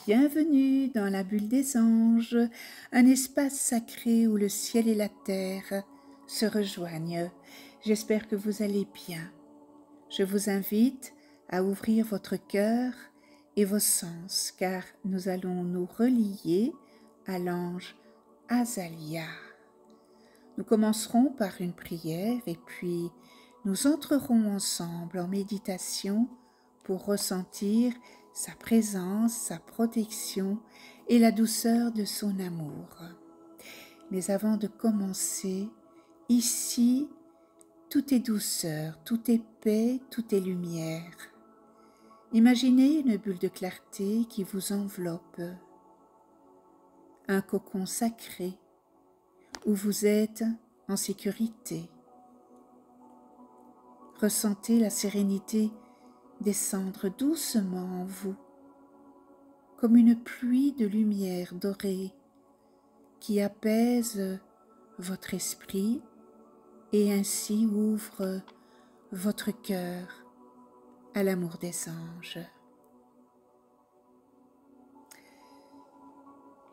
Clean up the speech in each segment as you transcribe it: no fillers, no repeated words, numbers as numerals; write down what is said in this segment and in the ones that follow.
Bienvenue dans la bulle des anges, un espace sacré où le ciel et la terre se rejoignent. J'espère que vous allez bien. Je vous invite à ouvrir votre cœur et vos sens, car nous allons nous relier à l'ange Azalia. Nous commencerons par une prière et puis nous entrerons ensemble en méditation pour ressentir sa présence, sa protection et la douceur de son amour. Mais avant de commencer, ici, tout est douceur, tout est paix, tout est lumière. Imaginez une bulle de clarté qui vous enveloppe, un cocon sacré où vous êtes en sécurité. Ressentez la sérénité descendre doucement en vous, comme une pluie de lumière dorée qui apaise votre esprit et ainsi ouvre votre cœur à l'amour des anges.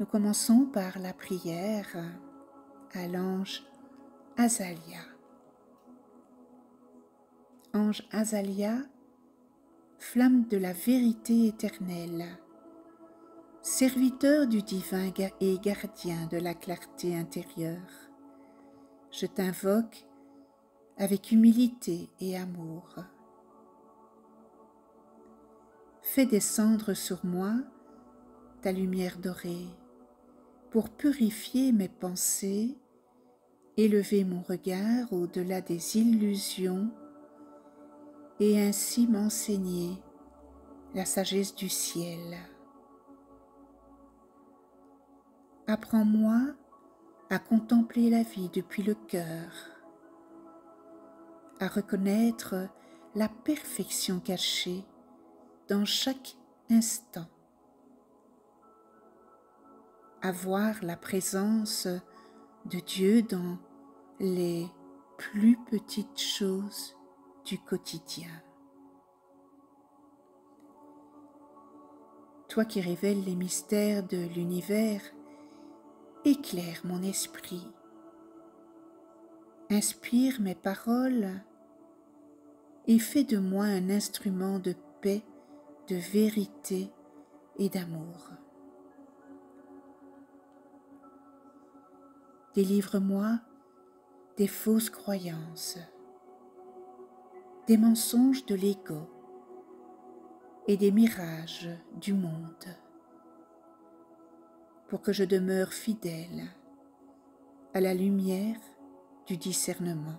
Nous commençons par la prière à l'ange Azalia. Ange Azalia, flamme de la vérité éternelle, serviteur du divin et gardien de la clarté intérieure, je t'invoque avec humilité et amour. Fais descendre sur moi ta lumière dorée pour purifier mes pensées, élever mon regard au-delà des illusions et ainsi m'enseigner la sagesse du ciel. Apprends-moi à contempler la vie depuis le cœur, à reconnaître la perfection cachée dans chaque instant, à voir la présence de Dieu dans les plus petites choses du quotidien. Toi qui révèles les mystères de l'univers, éclaire mon esprit, inspire mes paroles et fais de moi un instrument de paix, de vérité et d'amour. Délivre-moi des fausses croyances, des mensonges de l'ego et des mirages du monde, pour que je demeure fidèle à la lumière du discernement.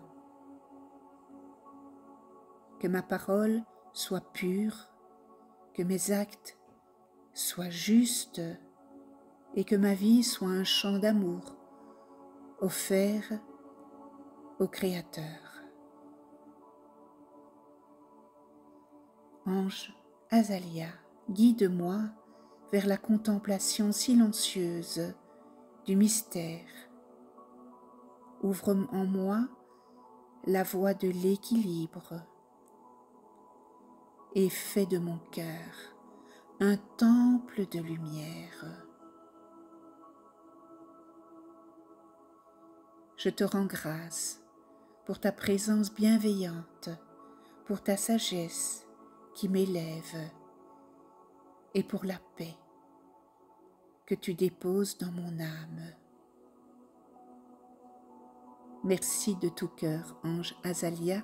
Que ma parole soit pure, que mes actes soient justes et que ma vie soit un chant d'amour offert au Créateur. Ange Azalia, guide-moi vers la contemplation silencieuse du mystère. Ouvre en moi la voie de l'équilibre et fais de mon cœur un temple de lumière. Je te rends grâce pour ta présence bienveillante, pour ta sagesse qui m'élève et pour la paix que tu déposes dans mon âme. Merci de tout cœur, ange Azalia,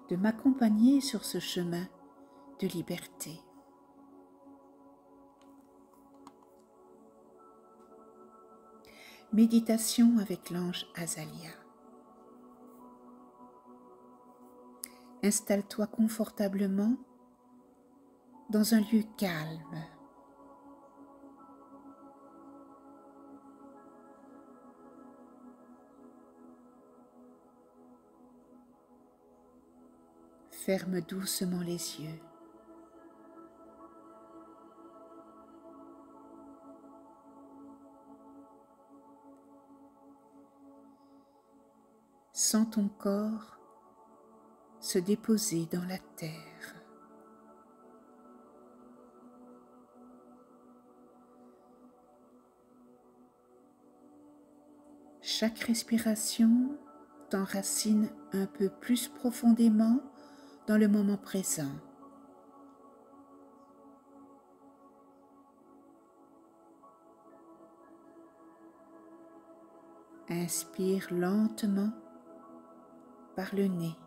de m'accompagner sur ce chemin de liberté. Méditation avec l'ange Azalia. Installe-toi confortablement dans un lieu calme. Ferme doucement les yeux. Sens ton corps se déposer dans la terre. chaque respiration t'enracine un peu plus profondément dans le moment présent. Inspire lentement par le nez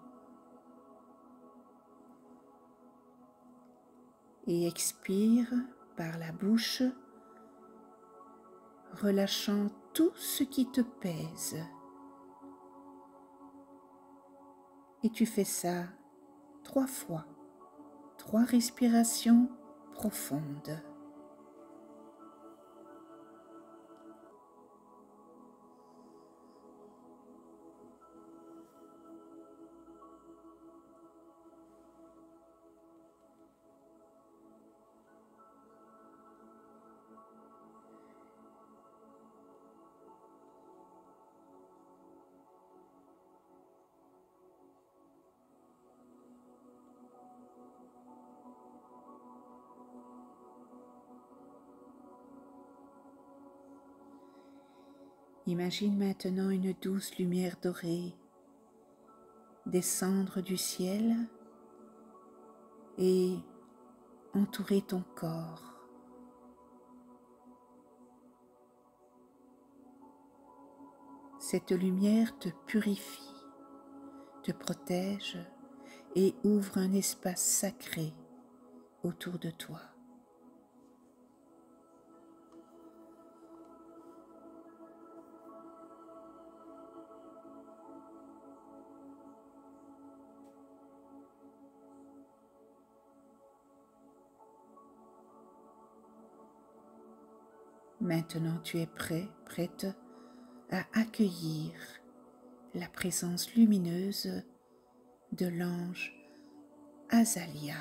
et expire par la bouche, relâchant tout ce qui te pèse. Et tu fais ça 3 fois, 3 respirations profondes. Imagine maintenant une douce lumière dorée descendre du ciel et entourer ton corps. Cette lumière te purifie, te protège et ouvre un espace sacré autour de toi. Maintenant, tu es prêt, prête à accueillir la présence lumineuse de l'ange Azalia.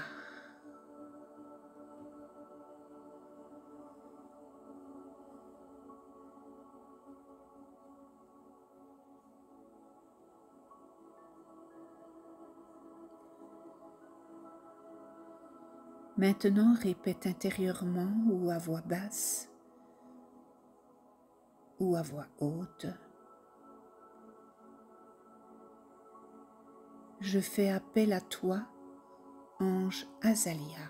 Maintenant, répète intérieurement ou à voix basse ou à voix haute. Je fais appel à toi, ange Azalia.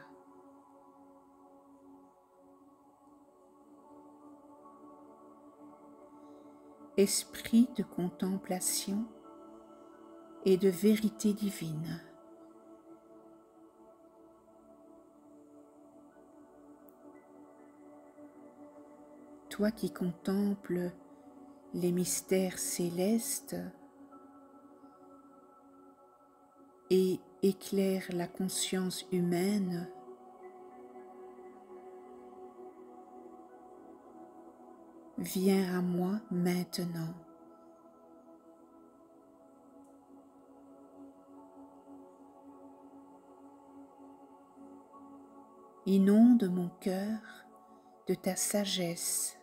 Esprit de contemplation et de vérité divine. Toi qui contemples les mystères célestes et éclaires la conscience humaine, viens à moi maintenant. Inonde mon cœur de ta sagesse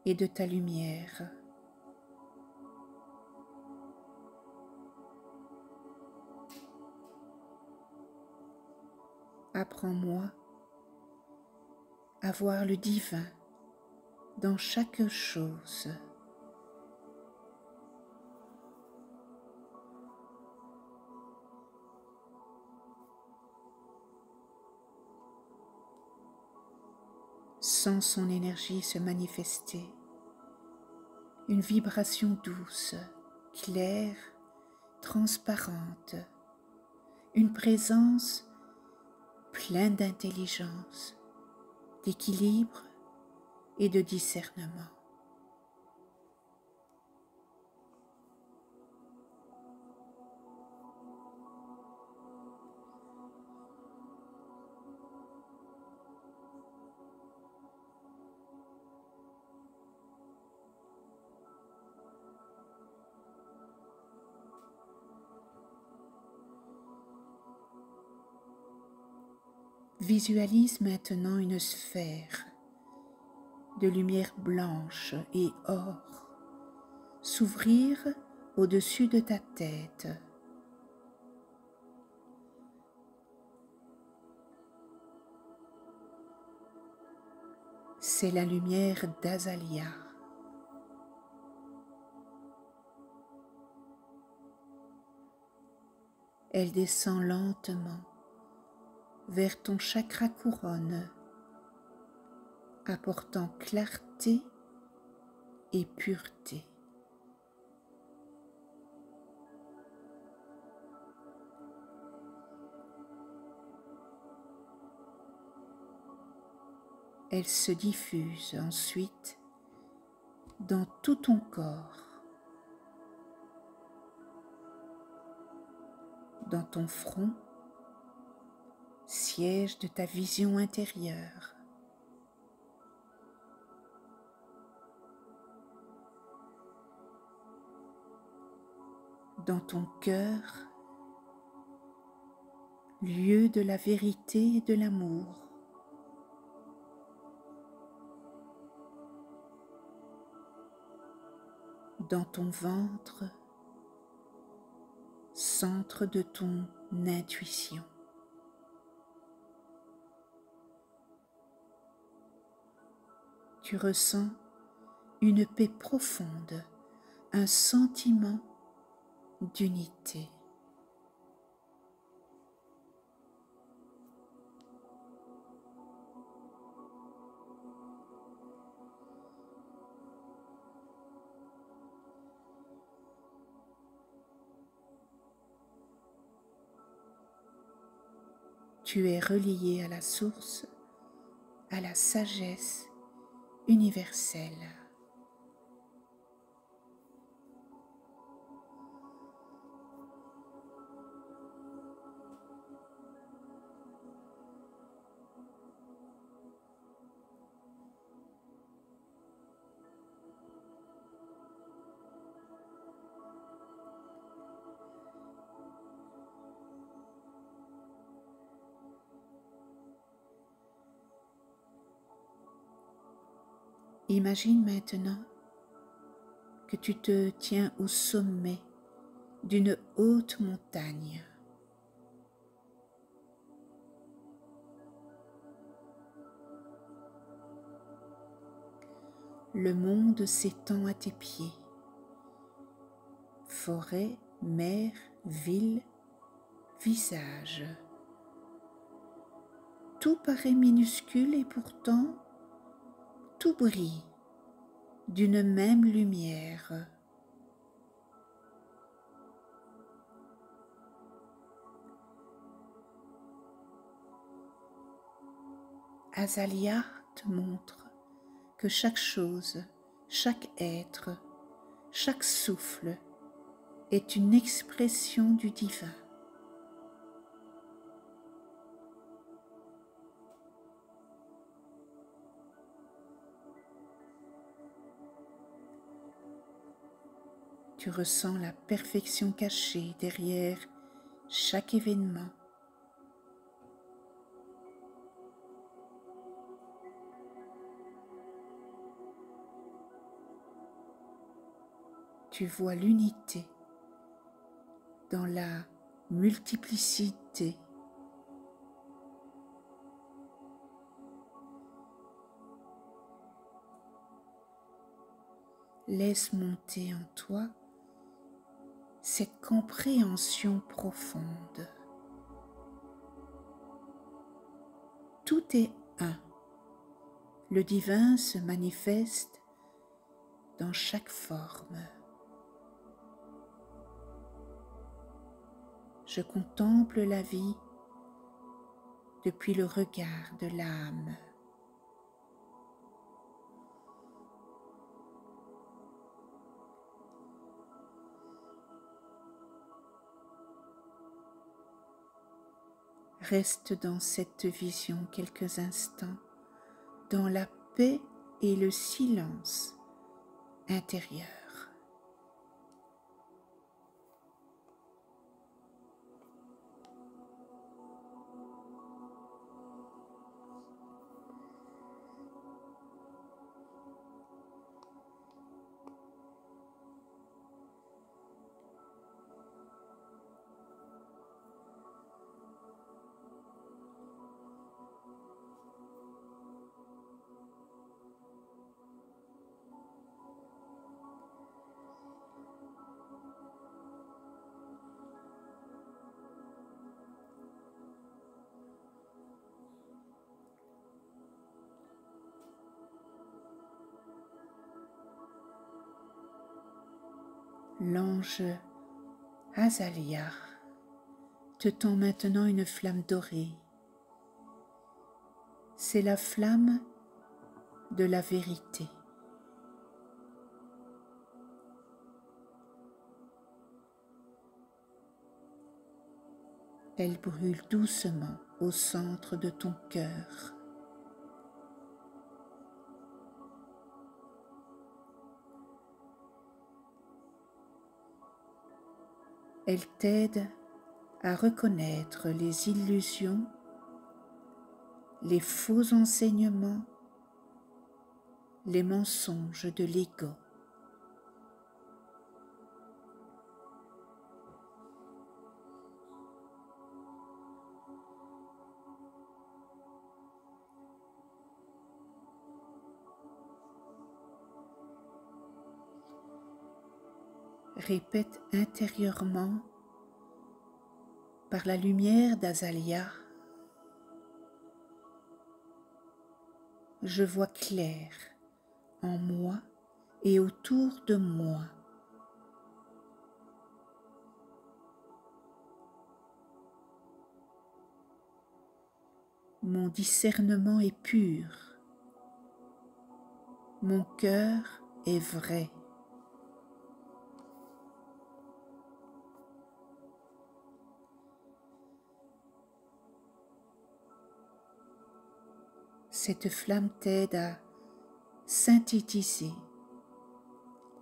et de ta lumière. Apprends-moi à voir le divin dans chaque chose. Sens son énergie se manifester, une vibration douce, claire, transparente, une présence pleine d'intelligence, d'équilibre et de discernement. Visualise maintenant une sphère de lumière blanche et or s'ouvrir au-dessus de ta tête. C'est la lumière d'Azalia. Elle descend lentement vers ton chakra couronne, apportant clarté et pureté. Elle se diffuse ensuite dans tout ton corps, dans ton front, siège de ta vision intérieure. Dans ton cœur, lieu de la vérité et de l'amour. Dans ton ventre, centre de ton intuition. Tu ressens une paix profonde, un sentiment d'unité. Tu es relié à la source, à la sagesse universelle. Imagine maintenant que tu te tiens au sommet d'une haute montagne. Le monde s'étend à tes pieds. Forêt, mer, ville, visage. Tout paraît minuscule et pourtant tout brille d'une même lumière. Azalea te montre que chaque chose, chaque être, chaque souffle est une expression du divin. Tu ressens la perfection cachée derrière chaque événement. Tu vois l'unité dans la multiplicité. Laisse monter en toi cette compréhension profonde. Tout est un. Le divin se manifeste dans chaque forme. Je contemple la vie depuis le regard de l'âme. Reste dans cette vision quelques instants, dans la paix et le silence intérieur. L'ange Azalea te tend maintenant une flamme dorée. C'est la flamme de la vérité. Elle brûle doucement au centre de ton cœur. Elle t'aide à reconnaître les illusions, les faux enseignements, les mensonges de l'ego. Répète intérieurement par la lumière d'Azalea, je vois clair en moi et autour de moi. Mon discernement est pur, mon cœur est vrai. Cette flamme t'aide à synthétiser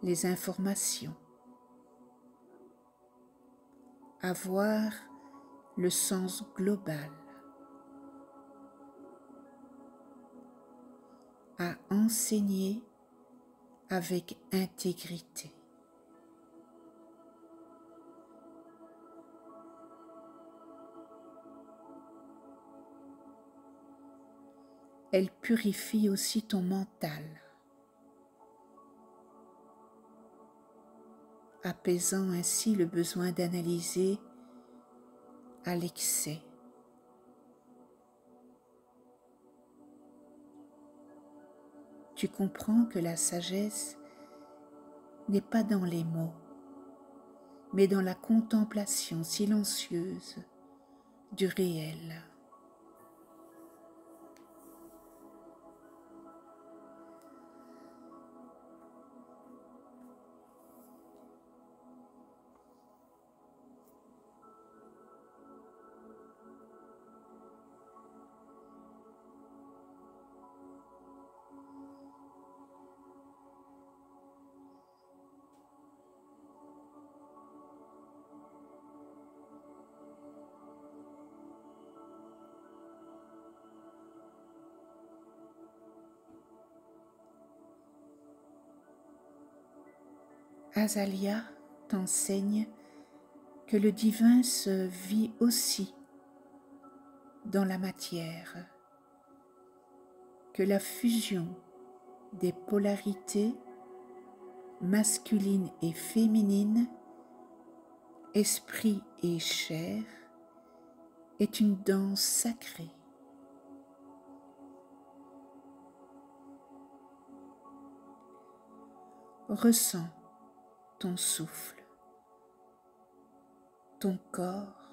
les informations, à voir le sens global, à enseigner avec intégrité. Elle purifie aussi ton mental, apaisant ainsi le besoin d'analyser à l'excès. Tu comprends que la sagesse n'est pas dans les mots, mais dans la contemplation silencieuse du réel. Azalea t'enseigne que le divin se vit aussi dans la matière, que la fusion des polarités masculines et féminines, esprit et chair, est une danse sacrée. Ressens ton souffle, ton corps,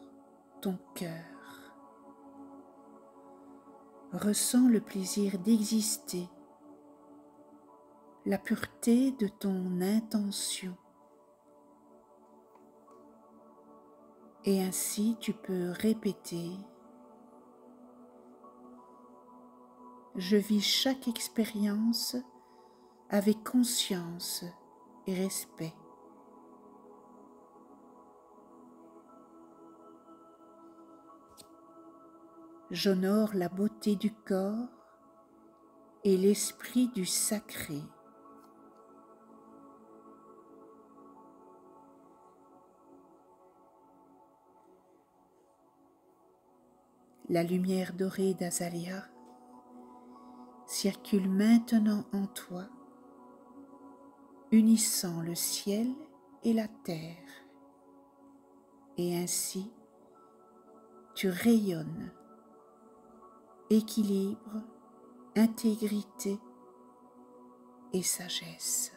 ton cœur. Ressens le plaisir d'exister, la pureté de ton intention. Et ainsi tu peux répéter: je vis chaque expérience avec conscience et respect. J'honore la beauté du corps et l'esprit du sacré. La lumière dorée d'Azalea circule maintenant en toi, unissant le ciel et la terre. Et ainsi, tu rayonnes équilibre, intégrité et sagesse.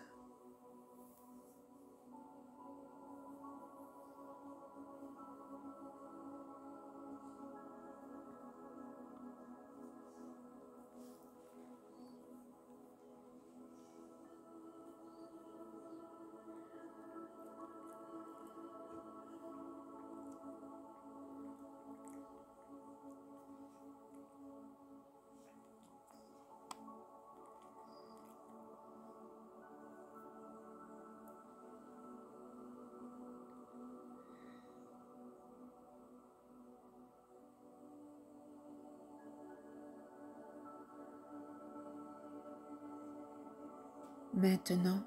Maintenant,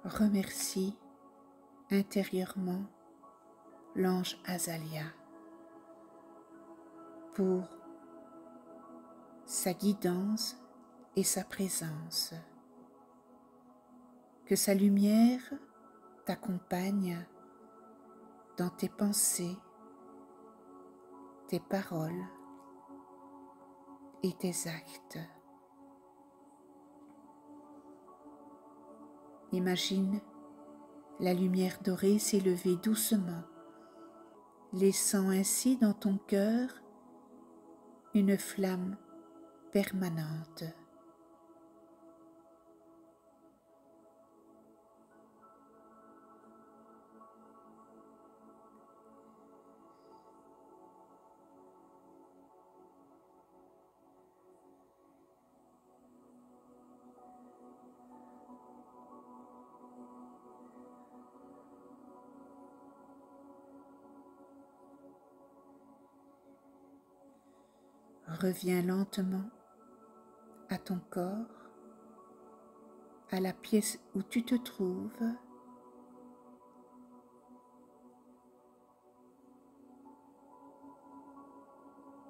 remercie intérieurement l'ange Azalia pour sa guidance et sa présence. Que sa lumière t'accompagne dans tes pensées, tes paroles et tes actes. Imagine la lumière dorée s'élever doucement, laissant ainsi dans ton cœur une flamme permanente. Reviens lentement à ton corps, à la pièce où tu te trouves.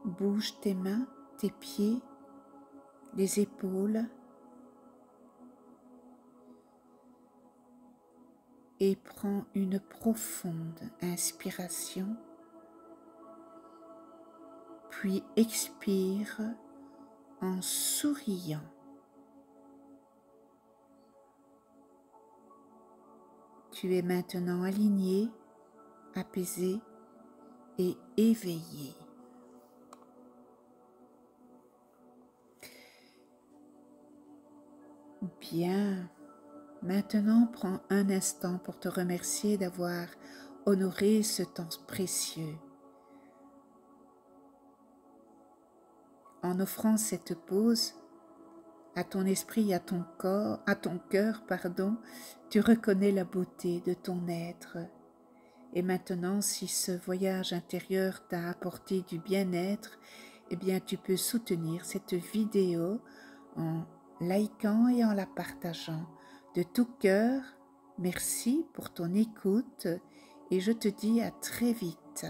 Bouge tes mains, tes pieds, les épaules et prends une profonde inspiration, puis expire en souriant. Tu es maintenant aligné, apaisé et éveillé. Bien, maintenant prends un instant pour te remercier d'avoir honoré ce temps précieux. En offrant cette pause à ton esprit et à ton corps, à ton cœur, tu reconnais la beauté de ton être. Et maintenant, si ce voyage intérieur t'a apporté du bien-être, eh bien tu peux soutenir cette vidéo en likant et en la partageant. De tout cœur, merci pour ton écoute et je te dis à très vite.